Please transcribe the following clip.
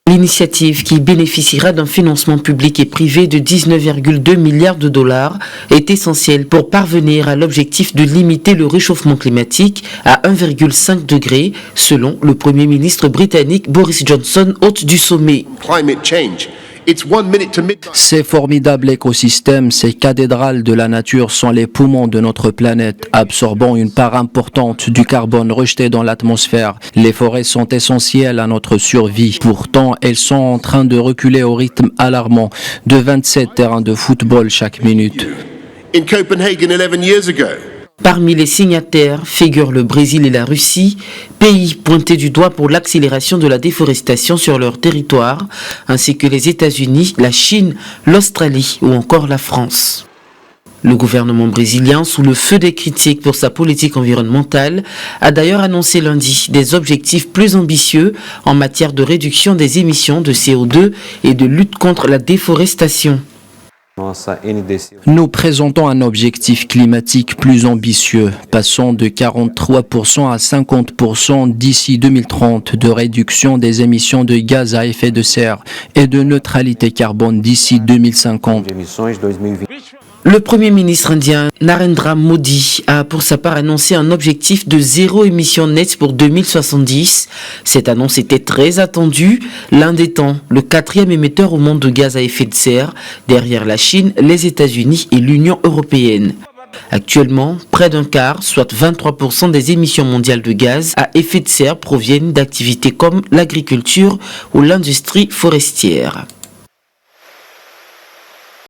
L'initiative, qui bénéficiera d'un financement public et privé de 19,2 milliards de dollars, est essentielle pour parvenir à l'objectif de limiter le réchauffement climatique à 1,5 degré, selon le Premier ministre britannique Boris Johnson, hôte du sommet. Ces formidables écosystèmes, ces cathédrales de la nature sont les poumons de notre planète, absorbant une part importante du carbone rejeté dans l'atmosphère. Les forêts sont essentielles à notre survie. Pourtant, elles sont en train de reculer au rythme alarmant de 27 terrains de football chaque minute. Parmi les signataires figurent le Brésil et la Russie, pays pointés du doigt pour l'accélération de la déforestation sur leur territoire, ainsi que les États-Unis, la Chine, l'Australie ou encore la France. Le gouvernement brésilien, sous le feu des critiques pour sa politique environnementale, a d'ailleurs annoncé lundi des objectifs plus ambitieux en matière de réduction des émissions de CO2 et de lutte contre la déforestation. Nous présentons un objectif climatique plus ambitieux, passant de 43% à 50% d'ici 2030 de réduction des émissions de gaz à effet de serre et de neutralité carbone d'ici 2050. Le Premier ministre indien Narendra Modi a pour sa part annoncé un objectif de zéro émission nette pour 2070. Cette annonce était très attendue, l'Inde étant le 4e émetteur au monde de gaz à effet de serre, derrière la Chine, les États-Unis et l'Union européenne. Actuellement, près d'un quart, soit 23% des émissions mondiales de gaz à effet de serre proviennent d'activités comme l'agriculture ou l'industrie forestière.